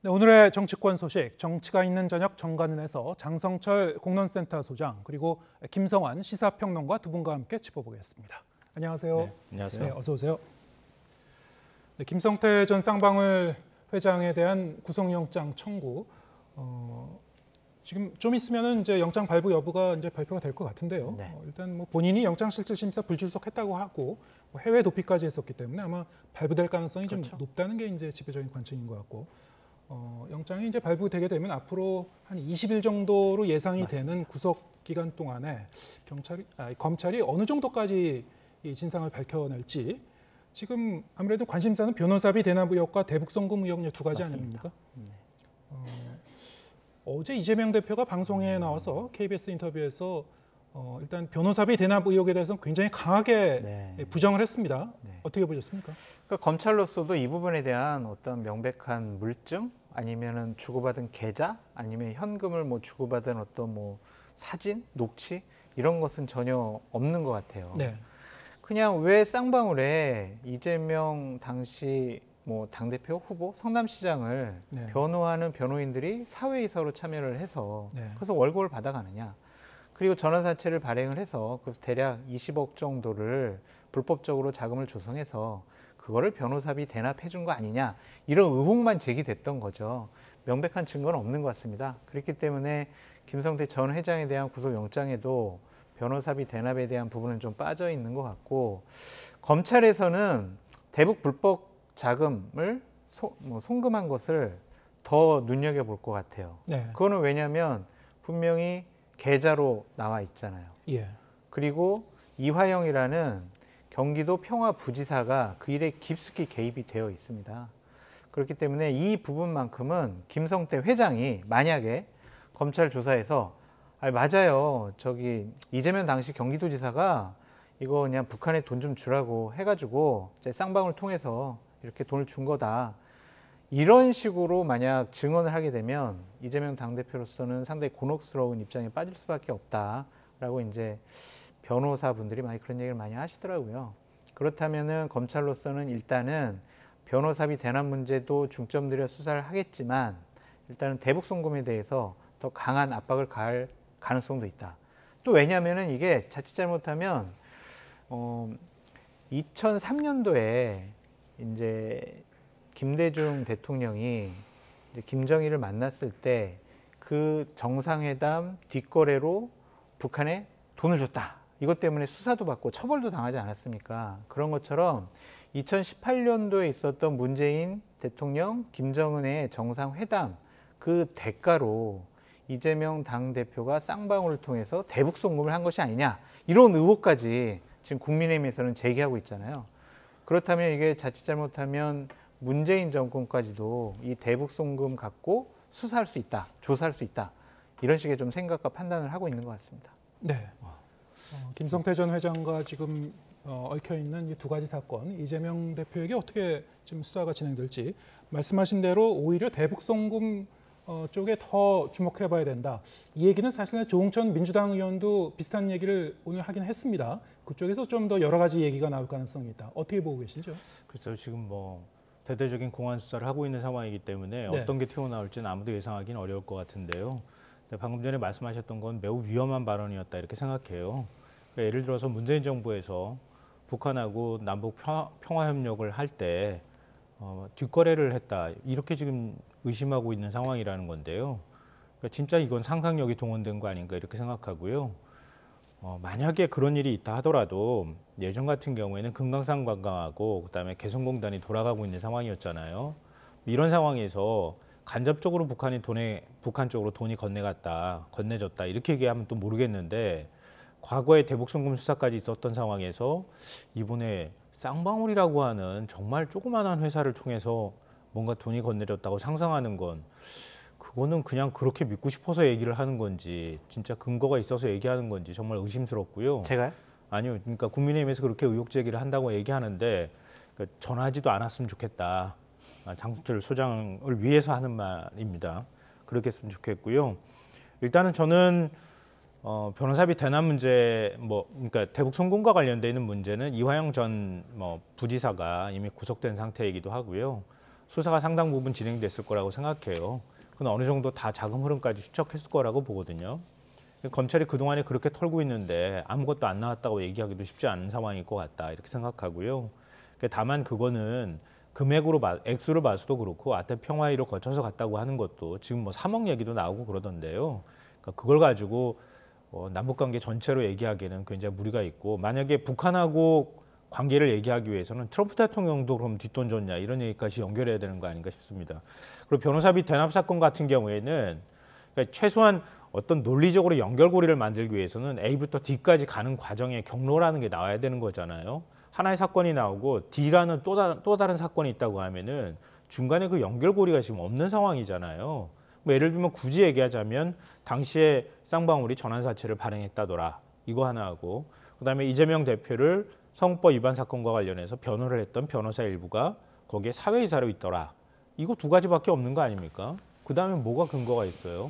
네, 오늘의 정치권 소식, 정치가 있는 저녁 정관은에서 장성철 공론센터 소장 그리고 김성환 시사평론가 두 분과 함께 짚어보겠습니다. 안녕하세요. 네, 안녕하세요. 네, 어서 오세요. 네, 김성태 전 쌍방울 회장에 대한 구속영장 청구. 지금 좀 있으면은 이제 영장 발부 여부가 이제 발표가 될 것 같은데요. 네. 일단 뭐 본인이 영장실질심사 불출석했다고 하고 뭐 해외 도피까지 했었기 때문에 아마 발부될 가능성이 그렇죠. 좀 높다는 게 이제 지배적인 관측인 것 같고. 영장이 이제 발부되게 되면 앞으로 한 20일 정도로 예상이 맞습니다. 되는 구속 기간 동안에 검찰이 어느 정도까지 이 진상을 밝혀낼지 지금 아무래도 관심사는 변호사비 대납 의혹과 대북송금 의혹 두 가지 맞습니다. 아닙니까? 어제 이재명 대표가 방송에 나와서 KBS 인터뷰에서 일단 변호사비 대납 의혹에 대해서 굉장히 강하게 부정을 했습니다. 네. 어떻게 보셨습니까? 그러니까 검찰로서도 이 부분에 대한 어떤 명백한 물증 아니면은 주고받은 계좌 아니면 현금을 뭐 주고받은 어떤 뭐 사진, 녹취 이런 것은 전혀 없는 것 같아요. 네. 그냥 왜 쌍방울에 이재명 당시 뭐 당대표 후보 성남시장을 네. 변호하는 변호인들이 사회이사로 참여를 해서 네. 그래서 월급을 받아가느냐. 그리고 전환사채를 발행을 해서 그래서 대략 20억 정도를 불법적으로 자금을 조성해서 그거를 변호사비 대납해 준 거 아니냐 이런 의혹만 제기됐던 거죠. 명백한 증거는 없는 것 같습니다. 그렇기 때문에 김성태 전 회장에 대한 구속영장에도 변호사비 대납에 대한 부분은 좀 빠져 있는 것 같고 검찰에서는 대북 불법 자금을 송금한 것을 더 눈여겨볼 것 같아요. 네. 그거는 왜냐하면 분명히 계좌로 나와 있잖아요. 예. 그리고 이화영이라는 경기도 평화부지사가 그 일에 깊숙이 개입이 되어 있습니다. 그렇기 때문에 이 부분만큼은 김성태 회장이 만약에 검찰 조사에서 맞아요. 저기 이재명 당시 경기도지사가 이거 그냥 북한에 돈 좀 주라고 해가지고 쌍방울 통해서 이렇게 돈을 준 거다. 이런 식으로 만약 증언을 하게 되면 이재명 당대표로서는 상당히 곤혹스러운 입장에 빠질 수밖에 없다라고 이제 변호사분들이 많이 그런 얘기를 많이 하시더라고요. 그렇다면은 검찰로서는 일단은 변호사비 대납 문제도 중점 들여 수사를 하겠지만 일단은 대북 송금에 대해서 더 강한 압박을 가할 가능성도 있다. 또 왜냐하면은 이게 자칫 잘못하면 2003년도에 이제 김대중 대통령이 이제 김정일을 만났을 때 그 정상회담 뒷거래로 북한에 돈을 줬다. 이것 때문에 수사도 받고 처벌도 당하지 않았습니까? 그런 것처럼 2018년도에 있었던 문재인 대통령, 김정은의 정상회담 그 대가로 이재명 당대표가 쌍방울을 통해서 대북 송금을 한 것이 아니냐 이런 의혹까지 지금 국민의힘에서는 제기하고 있잖아요. 그렇다면 이게 자칫 잘못하면 문재인 정권까지도 이 대북 송금 갖고 수사할 수 있다, 조사할 수 있다 이런 식의 좀 생각과 판단을 하고 있는 것 같습니다. 네. 김성태 전 회장과 지금 얽혀 있는 이 두 가지 사건, 이재명 대표에게 어떻게 지금 수사가 진행될지 말씀하신 대로 오히려 대북 송금 쪽에 더 주목해봐야 된다. 이 얘기는 사실은 조응천 민주당 의원도 비슷한 얘기를 오늘 하긴 했습니다. 그쪽에서 좀 더 여러 가지 얘기가 나올 가능성이 있다. 어떻게 보고 계시죠? 글쎄요, 지금 뭐 대대적인 공안 수사를 하고 있는 상황이기 때문에 네. 어떤 게 튀어나올지는 아무도 예상하기는 어려울 것 같은데요. 방금 전에 말씀하셨던 건 매우 위험한 발언이었다 이렇게 생각해요. 그러니까 예를 들어서 문재인 정부에서 북한하고 남북 평화협력을 할 때 뒷거래를 했다 이렇게 지금 의심하고 있는 상황이라는 건데요. 그러니까 진짜 이건 상상력이 동원된 거 아닌가 이렇게 생각하고요. 만약에 그런 일이 있다 하더라도 예전 같은 경우에는 금강산 관광하고 그다음에 개성공단이 돌아가고 있는 상황이었잖아요. 이런 상황에서 간접적으로 북한 쪽으로 돈이 건네졌다 이렇게 얘기하면 또 모르겠는데 과거에 대북송금 수사까지 있었던 상황에서 이번에 쌍방울이라고 하는 정말 조그마한 회사를 통해서 뭔가 돈이 건네졌다고 상상하는 건 그거는 그냥 그렇게 믿고 싶어서 얘기를 하는 건지 진짜 근거가 있어서 얘기하는 건지 정말 의심스럽고요. 제가요? 아니요. 그러니까 국민의힘에서 그렇게 의혹 제기를 한다고 얘기하는데 그러니까 전하지도 않았으면 좋겠다. 장성철 소장을 위해서 하는 말입니다. 그렇게 했으면 좋겠고요. 일단은 저는 변호사비 대납 문제 그러니까 대북 송금과 관련돼 있는 문제는 이화영 전 부지사가 이미 구속된 상태이기도 하고요. 수사가 상당 부분 진행됐을 거라고 생각해요. 그건 어느 정도 다 자금 흐름까지 추적했을 거라고 보거든요. 검찰이 그동안에 그렇게 털고 있는데 아무것도 안 나왔다고 얘기하기도 쉽지 않은 상황일 것 같다 이렇게 생각하고요. 다만 그거는 금액으로 액수로 봐서도 그렇고 아태 평화회의를 거쳐서 갔다고 하는 것도 지금 뭐 3억 얘기도 나오고 그러던데요. 그러니까 그걸 가지고 남북관계 전체로 얘기하기에는 굉장히 무리가 있고 만약에 북한하고 관계를 얘기하기 위해서는 트럼프 대통령도 그럼 뒷돈 줬냐 이런 얘기까지 연결해야 되는 거 아닌가 싶습니다. 그리고 변호사비 대납 사건 같은 경우에는 그러니까 최소한 어떤 논리적으로 연결고리를 만들기 위해서는 A부터 D까지 가는 과정에 경로라는 게 나와야 되는 거잖아요. 하나의 사건이 나오고 D라는 또 다른 사건이 있다고 하면은 중간에 그 연결고리가 지금 없는 상황이잖아요. 뭐 예를 들면 굳이 얘기하자면 당시에 쌍방울이 전환사채를 발행했다더라. 이거 하나 하고 그다음에 이재명 대표를 성법 위반 사건과 관련해서 변호를 했던 변호사 일부가 거기에 사회이사로 있더라. 이거 두 가지밖에 없는 거 아닙니까? 그다음에 뭐가 근거가 있어요?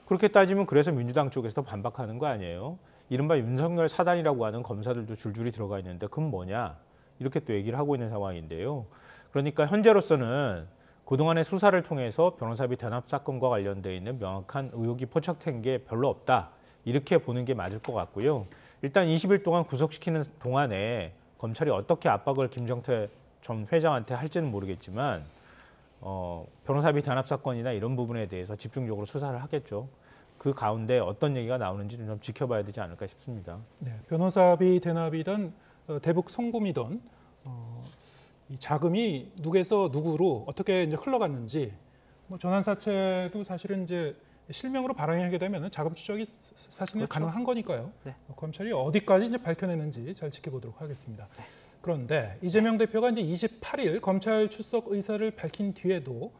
그렇게 따지면 그래서 민주당 쪽에서 반박하는 거 아니에요? 이른바 윤석열 사단이라고 하는 검사들도 줄줄이 들어가 있는데 그건 뭐냐? 이렇게 또 얘기를 하고 있는 상황인데요. 그러니까 현재로서는 그동안의 수사를 통해서 변호사비 대납 사건과 관련돼 있는 명확한 의혹이 포착된 게 별로 없다. 이렇게 보는 게 맞을 것 같고요. 일단 20일 동안 구속시키는 동안에 검찰이 어떻게 압박을 김정태 전 회장한테 할지는 모르겠지만 변호사비 대납 사건이나 이런 부분에 대해서 집중적으로 수사를 하겠죠. 그 가운데 어떤 얘기가 나오는지 좀 지켜봐야 되지 않을까 싶습니다. 네, 변호사비 대납이든 대북 송금이든 이 자금이 누구에서 누구로 어떻게 이제 흘러갔는지 뭐 전환사채도 사실은 이제 실명으로 발행하게 되면 자금 추적이 사실은 그렇죠. 가능한 거니까요. 네. 검찰이 어디까지 이제 밝혀내는지 잘 지켜보도록 하겠습니다. 네. 그런데 이재명 대표가 이제 28일 검찰 출석 의사를 밝힌 뒤에도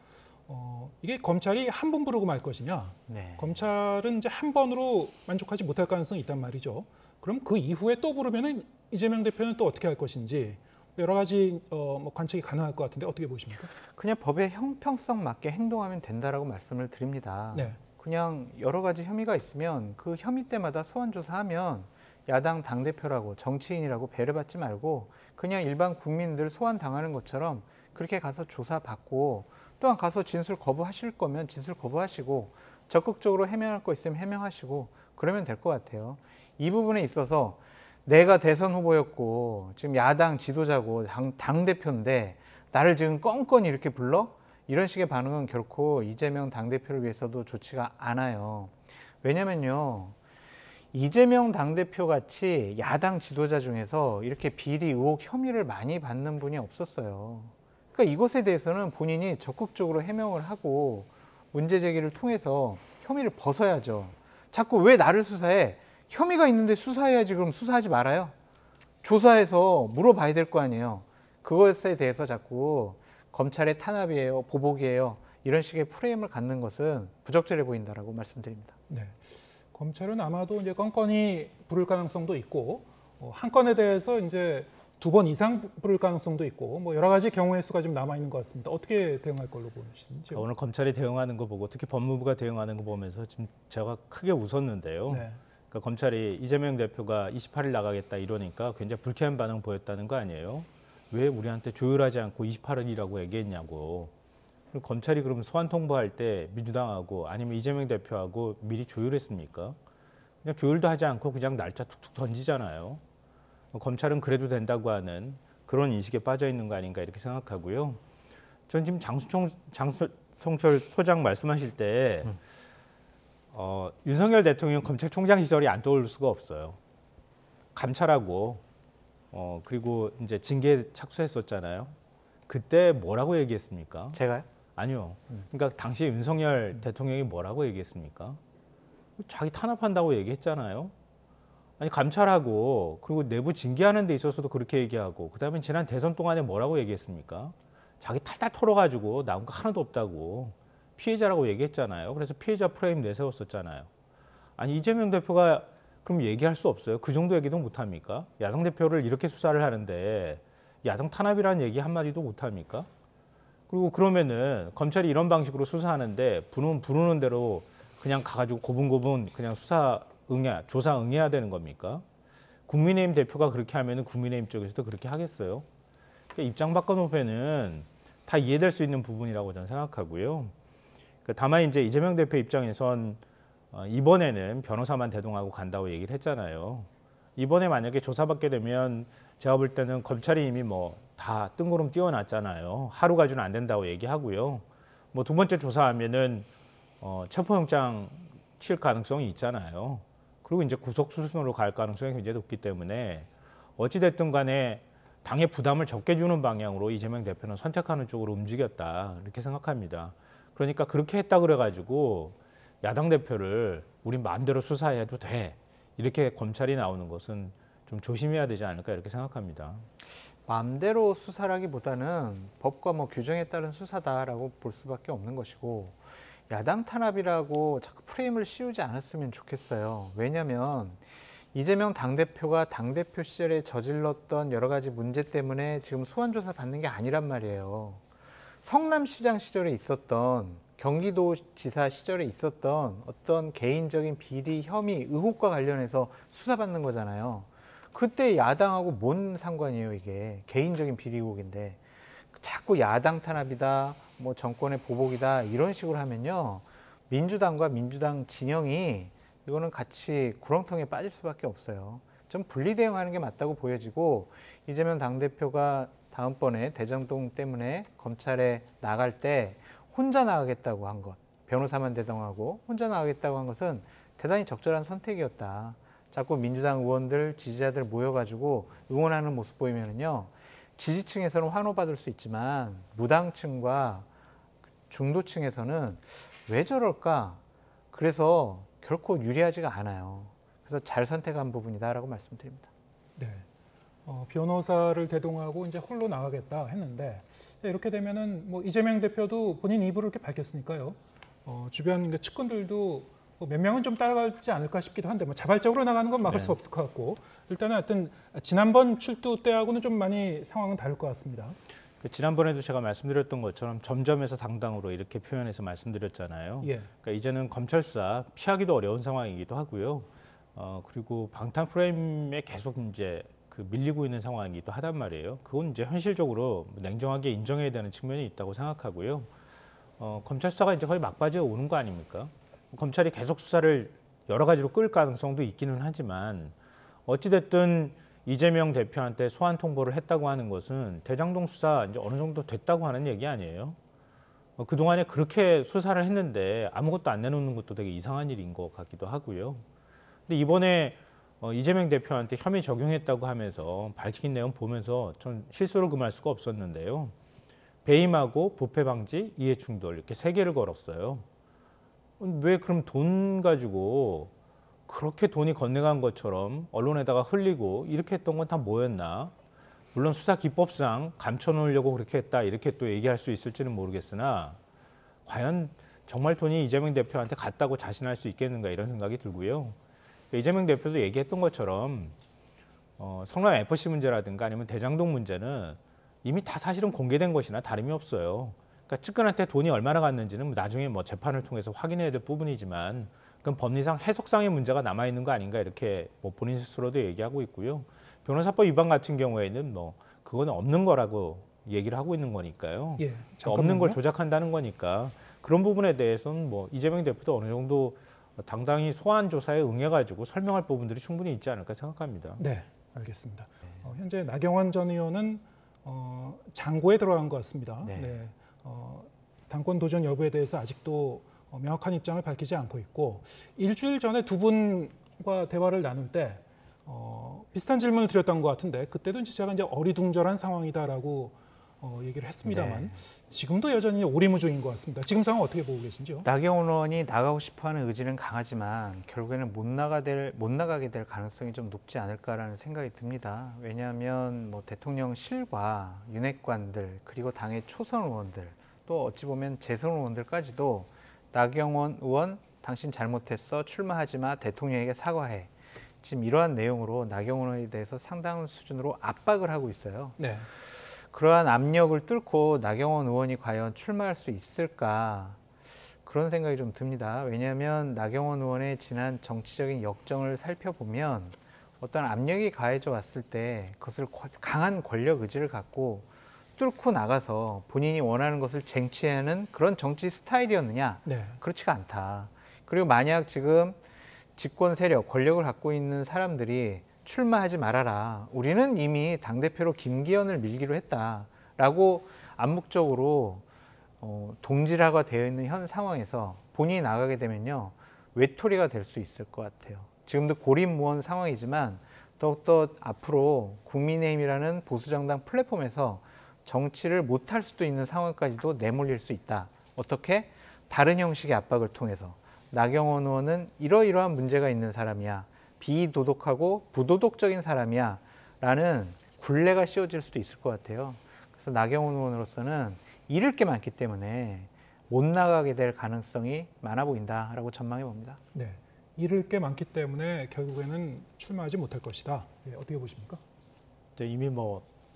이게 검찰이 한 번 부르고 말 것이냐? 네. 검찰은 이제 한 번으로 만족하지 못할 가능성이 있단 말이죠. 그럼 그 이후에 또 부르면은 이재명 대표는 또 어떻게 할 것인지 여러 가지 뭐 관측이 가능할 것 같은데 어떻게 보십니까? 그냥 법의 형평성 맞게 행동하면 된다라고 말씀을 드립니다. 네. 그냥 여러 가지 혐의가 있으면 그 혐의 때마다 소환 조사하면 야당 당대표라고 정치인이라고 배려받지 말고 그냥 일반 국민들 소환 당하는 것처럼 그렇게 가서 조사받고 또한 가서 진술 거부하실 거면 진술 거부하시고 적극적으로 해명할 거 있으면 해명하시고 그러면 될 것 같아요. 이 부분에 있어서 내가 대선 후보였고 지금 야당 지도자고 당대표인데 나를 지금 껌껌이 이렇게 불러? 이런 식의 반응은 결코 이재명 당대표를 위해서도 좋지가 않아요. 왜냐면요. 이재명 당대표 같이 야당 지도자 중에서 이렇게 비리 의혹 혐의를 많이 받는 분이 없었어요. 그러니까 이것에 대해서는 본인이 적극적으로 해명을 하고 문제 제기를 통해서 혐의를 벗어야죠. 자꾸 왜 나를 수사해? 혐의가 있는데 수사해야지. 그럼 수사하지 말아요. 조사해서 물어봐야 될 거 아니에요. 그것에 대해서 자꾸 검찰의 탄압이에요, 보복이에요. 이런 식의 프레임을 갖는 것은 부적절해 보인다라고 말씀드립니다. 네. 검찰은 아마도 이제 건건이 부를 가능성도 있고 한 건에 대해서 이제 2번 이상 부를 가능성도 있고 뭐 여러 가지 경우의 수가 좀 남아 있는 것 같습니다. 어떻게 대응할 걸로 보시는지요? 오늘 검찰이 대응하는 거 보고 특히 법무부가 대응하는 거 보면서 지금 제가 크게 웃었는데요. 네. 그러니까 검찰이 이재명 대표가 28일 나가겠다 이러니까 굉장히 불쾌한 반응 보였다는 거 아니에요? 왜 우리한테 조율하지 않고 28일이라고 얘기했냐고. 그럼 검찰이 그럼 소환 통보할 때 민주당하고 아니면 이재명 대표하고 미리 조율했습니까? 그냥 조율도 하지 않고 그냥 날짜 툭툭 던지잖아요. 검찰은 그래도 된다고 하는 그런 인식에 빠져 있는 거 아닌가 이렇게 생각하고요. 전 지금 장성철 소장 말씀하실 때 윤석열 대통령 검찰총장 시절이 안 떠오를 수가 없어요. 감찰하고 그리고 이제 징계에 착수했었잖아요. 그때 뭐라고 얘기했습니까? 제가요? 아니요. 그러니까 당시 윤석열 대통령이 뭐라고 얘기했습니까? 자기 탄압한다고 얘기했잖아요. 아니 감찰하고 그리고 내부 징계하는 데 있어서도 그렇게 얘기하고 그다음에 지난 대선 동안에 뭐라고 얘기했습니까? 자기 탈탈 털어가지고 나온 거 하나도 없다고 피해자라고 얘기했잖아요. 그래서 피해자 프레임 내세웠었잖아요. 아니 이재명 대표가 그럼 얘기할 수 없어요? 그 정도 얘기도 못합니까? 야당 대표를 이렇게 수사를 하는데 야당 탄압이라는 얘기 한마디도 못합니까? 그리고 그러면은 검찰이 이런 방식으로 수사하는데 부르는 대로 그냥 가가지고 고분고분 그냥 조사 응해야 되는 겁니까? 국민의힘 대표가 그렇게 하면은 국민의힘 쪽에서도 그렇게 하겠어요? 그러니까 입장 바꿔놓으면은 다 이해될 수 있는 부분이라고 저는 생각하고요. 다만 이제 이재명 대표 입장에선 이번에는 변호사만 대동하고 간다고 얘기를 했잖아요. 이번에 만약에 조사받게 되면 제가 볼 때는 검찰이 이미 뭐 다 뜬구름 띄워놨잖아요. 하루 가지고는 안 된다고 얘기하고요. 뭐 두 번째 조사하면은 체포영장 칠 가능성이 있잖아요. 그리고 이제 구속 수순으로 갈 가능성이 굉장히 높기 때문에 어찌 됐든 간에 당의 부담을 적게 주는 방향으로 이재명 대표는 선택하는 쪽으로 움직였다 이렇게 생각합니다. 그러니까 그렇게 했다 그래가지고 야당 대표를 우린 마음대로 수사해도 돼 이렇게 검찰이 나오는 것은 좀 조심해야 되지 않을까 이렇게 생각합니다. 마음대로 수사라기보다는 법과 뭐 규정에 따른 수사다라고 볼 수밖에 없는 것이고 야당 탄압이라고 자꾸 프레임을 씌우지 않았으면 좋겠어요. 왜냐하면 이재명 당대표가 당대표 시절에 저질렀던 여러 가지 문제 때문에 지금 소환조사 받는 게 아니란 말이에요. 성남시장 시절에 있었던 경기도지사 시절에 있었던 어떤 개인적인 비리, 혐의, 의혹과 관련해서 수사받는 거잖아요. 그때 야당하고 뭔 상관이에요, 이게. 개인적인 비리 의혹인데. 자꾸 야당 탄압이다, 뭐 정권의 보복이다 이런 식으로 하면요. 민주당과 민주당 진영이 이거는 같이 구렁텅이에 빠질 수밖에 없어요. 좀 분리 대응하는 게 맞다고 보여지고 이재명 당대표가 다음번에 대장동 때문에 검찰에 나갈 때 혼자 나가겠다고 한 것, 변호사만 대동하고 혼자 나가겠다고 한 것은 대단히 적절한 선택이었다. 자꾸 민주당 의원들, 지지자들 모여가지고 응원하는 모습 보이면은요. 지지층에서는 환호받을 수 있지만 무당층과 중도층에서는 왜 저럴까? 그래서 결코 유리하지가 않아요. 그래서 잘 선택한 부분이다라고 말씀드립니다. 네. 변호사를 대동하고 이제 홀로 나가겠다 했는데 이렇게 되면은 뭐 이재명 대표도 본인 입으로 이렇게 밝혔으니까요. 주변 그 측근들도 몇 명은 좀 따라가지 않을까 싶기도 한데 뭐 자발적으로 나가는 건 막을 수 없을 것 같고 일단은 하여튼 지난번 출두 때하고는 좀 많이 상황은 다를 것 같습니다. 지난번에도 제가 말씀드렸던 것처럼 점점에서 당당으로 이렇게 표현해서 말씀드렸잖아요. 예. 그러니까 이제는 검찰 수사 피하기도 어려운 상황이기도 하고요. 그리고 방탄 프레임에 계속 이제 그 밀리고 있는 상황이기도 하단 말이에요. 그건 이제 현실적으로 냉정하게 인정해야 되는 측면이 있다고 생각하고요. 검찰 수사가 이제 거의 막바지에 오는 거 아닙니까? 검찰이 계속 수사를 여러 가지로 끌 가능성도 있기는 하지만 어찌됐든 이재명 대표한테 소환 통보를 했다고 하는 것은 대장동 수사 이제 어느 정도 됐다고 하는 얘기 아니에요? 그동안에 그렇게 수사를 했는데 아무것도 안 내놓는 것도 되게 이상한 일인 것 같기도 하고요. 근데 이번에 이재명 대표한테 혐의 적용했다고 하면서 밝힌 내용 보면서 전 실수를 금할 수가 없었는데요. 배임하고 부패 방지, 이해 충돌 이렇게 3개를 걸었어요. 왜 그럼 돈 가지고 그렇게 돈이 건네간 것처럼 언론에다가 흘리고 이렇게 했던 건 다 뭐였나? 물론 수사 기법상 감춰놓으려고 그렇게 했다 이렇게 또 얘기할 수 있을지는 모르겠으나 과연 정말 돈이 이재명 대표한테 갔다고 자신할 수 있겠는가 이런 생각이 들고요. 이재명 대표도 얘기했던 것처럼 성남 FC 문제라든가 아니면 대장동 문제는 이미 다 사실은 공개된 것이나 다름이 없어요. 그러니까 측근한테 돈이 얼마나 갔는지는 나중에 뭐 재판을 통해서 확인해야 될 부분이지만 그건 법리상 해석상의 문제가 남아 있는 거 아닌가 이렇게 뭐 본인 스스로도 얘기하고 있고요. 변호사법 위반 같은 경우에는 뭐 그거는 없는 거라고 얘기를 하고 있는 거니까요. 예, 그러니까 없는 걸 조작한다는 거니까 그런 부분에 대해서는 뭐 이재명 대표도 어느 정도 당당히 소환 조사에 응해가지고 설명할 부분들이 충분히 있지 않을까 생각합니다. 네, 알겠습니다. 현재 나경원 전 의원은 장고에 들어간 것 같습니다. 네. 네. 당권 도전 여부에 대해서 아직도 명확한 입장을 밝히지 않고 있고 일주일 전에 두 분과 대화를 나눌 때 비슷한 질문을 드렸던 것 같은데 그때도 제가 이제 어리둥절한 상황이다라고 얘기를 했습니다만 네. 지금도 여전히 오리무중인 것 같습니다. 지금 상황 어떻게 보고 계신지요? 나경원 의원이 나가고 싶어하는 의지는 강하지만 결국에는 못 나가게 될 가능성이 좀 높지 않을까라는 생각이 듭니다. 왜냐하면 뭐 대통령실과 윤핵관들 그리고 당의 초선 의원들 또 어찌 보면 재선 의원들까지도 나경원 의원 당신 잘못했어 출마하지 마 대통령에게 사과해 지금 이러한 내용으로 나경원 의원에 대해서 상당한 수준으로 압박을 하고 있어요. 네. 그러한 압력을 뚫고 나경원 의원이 과연 출마할 수 있을까 그런 생각이 좀 듭니다. 왜냐하면 나경원 의원의 지난 정치적인 역정을 살펴보면 어떤 압력이 가해져 왔을 때 그것을 강한 권력 의지를 갖고 뚫고 나가서 본인이 원하는 것을 쟁취하는 그런 정치 스타일이었느냐? 네. 그렇지가 않다. 그리고 만약 지금 집권 세력, 권력을 갖고 있는 사람들이 출마하지 말아라. 우리는 이미 당대표로 김기현을 밀기로 했다라고 암묵적으로 동질화가 되어 있는 현 상황에서 본인이 나가게 되면요. 외톨이가 될 수 있을 것 같아요. 지금도 고립무원 상황이지만 더욱더 앞으로 국민의힘이라는 보수정당 플랫폼에서 정치를 못할 수도 있는 상황까지도 내몰릴 수 있다. 어떻게? 다른 형식의 압박을 통해서. 나경원 의원은 이러이러한 문제가 있는 사람이야. 비도덕하고 부도덕적인 사람이야. 라는 굴레가 씌워질 수도 있을 것 같아요. 그래서 나경원 의원으로서는 잃을 게 많기 때문에 못 나가게 될 가능성이 많아 보인다라고 전망해 봅니다. 네. 잃을 게 많기 때문에 결국에는 출마하지 못할 것이다. 예, 어떻게 보십니까? 이미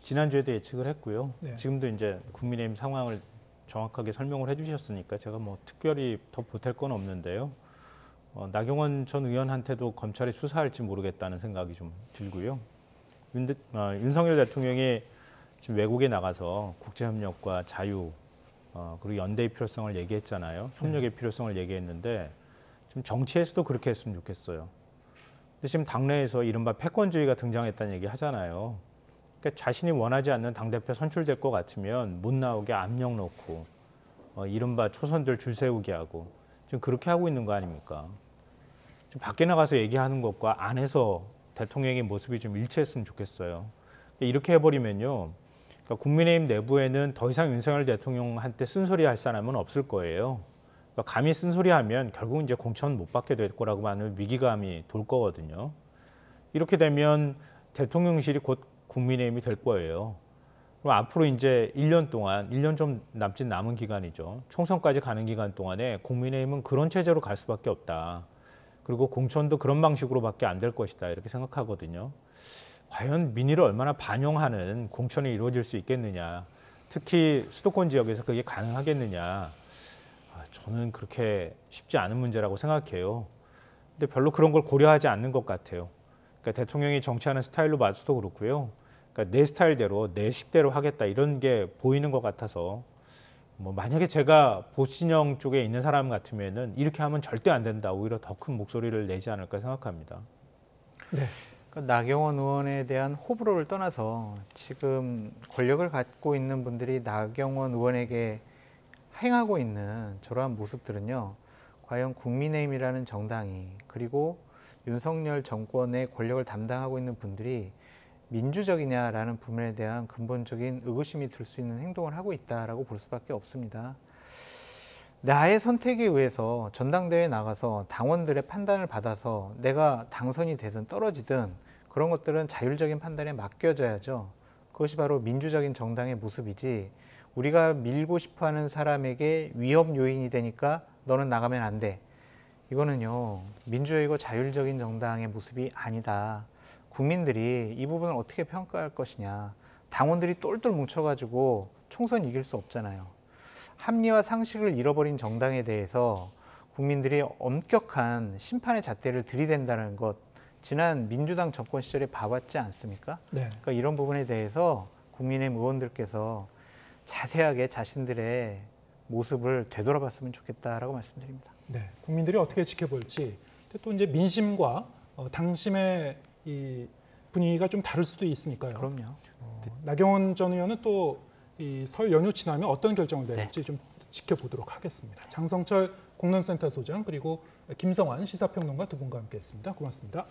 지난주에도 예측을 했고요. 네. 지금도 이제 국민의힘 상황을 정확하게 설명을 해주셨으니까 제가 특별히 더 보탤 건 없는데요. 나경원 전 의원한테도 검찰이 수사할지 모르겠다는 생각이 좀 들고요. 윤석열 대통령이 지금 외국에 나가서 국제협력과 자유 그리고 연대의 필요성을 얘기했잖아요. 협력의 필요성을 얘기했는데 지금 정치에서도 그렇게 했으면 좋겠어요. 근데 지금 당내에서 이른바 패권주의가 등장했다는 얘기 하잖아요. 그러니까 자신이 원하지 않는 당대표 선출될 것 같으면 못 나오게 압력 넣고 이른바 초선들 줄 세우게 하고 지금 그렇게 하고 있는 거 아닙니까? 지금 밖에 나가서 얘기하는 것과 안에서 대통령의 모습이 좀 일치했으면 좋겠어요. 이렇게 해버리면요. 그러니까 국민의힘 내부에는 더 이상 윤석열 대통령한테 쓴소리 할 사람은 없을 거예요. 그러니까 감히 쓴소리하면 결국 이제 공천 못 받게 될 거라고 하는 위기감이 돌 거거든요. 이렇게 되면 대통령실이 곧 국민의힘이 될 거예요. 그럼 앞으로 이제 1년 동안, 1년 좀 남은 기간이죠. 총선까지 가는 기간 동안에 국민의힘은 그런 체제로 갈 수밖에 없다. 그리고 공천도 그런 방식으로밖에 안 될 것이다. 이렇게 생각하거든요. 과연 민의를 얼마나 반영하는 공천이 이루어질 수 있겠느냐. 특히 수도권 지역에서 그게 가능하겠느냐. 저는 그렇게 쉽지 않은 문제라고 생각해요. 근데 별로 그런 걸 고려하지 않는 것 같아요. 그러니까 대통령이 정치하는 스타일로 봐서도 그렇고요. 그러니까 내 스타일대로 내 식대로 하겠다 이런 게 보이는 것 같아서 만약에 제가 보신형 쪽에 있는 사람 같으면은 이렇게 하면 절대 안 된다. 오히려 더 큰 목소리를 내지 않을까 생각합니다. 네. 그러니까 나경원 의원에 대한 호불호를 떠나서 지금 권력을 갖고 있는 분들이 나경원 의원에게 행하고 있는 저러한 모습들은요. 과연 국민의힘이라는 정당이 그리고 윤석열 정권의 권력을 담당하고 있는 분들이 민주적이냐라는 부분에 대한 근본적인 의구심이 들 수 있는 행동을 하고 있다라고 볼 수밖에 없습니다. 나의 선택에 의해서 전당대회에 나가서 당원들의 판단을 받아서 내가 당선이 되든 떨어지든 그런 것들은 자율적인 판단에 맡겨져야죠. 그것이 바로 민주적인 정당의 모습이지 우리가 밀고 싶어하는 사람에게 위협 요인이 되니까 너는 나가면 안 돼. 이거는요. 민주적이고 자율적인 정당의 모습이 아니다. 국민들이 이 부분을 어떻게 평가할 것이냐. 당원들이 똘똘 뭉쳐가지고 총선 이길 수 없잖아요. 합리와 상식을 잃어버린 정당에 대해서 국민들이 엄격한 심판의 잣대를 들이댄다는 것, 지난 민주당 정권 시절에 봐왔지 않습니까? 네. 그러니까 이런 부분에 대해서 국민의힘 의원들께서 자세하게 자신들의 모습을 되돌아봤으면 좋겠다라고 말씀드립니다. 네. 국민들이 어떻게 지켜볼지, 또 이제 민심과 당심의 이 분위기가 좀 다를 수도 있으니까요. 그럼요. 나경원 전 의원은 또 이 설 연휴 지나면 어떤 결정을 내릴지 좀 지켜보도록 하겠습니다. 장성철 공론센터 소장 그리고 김성환 시사평론가 두 분과 함께했습니다. 고맙습니다.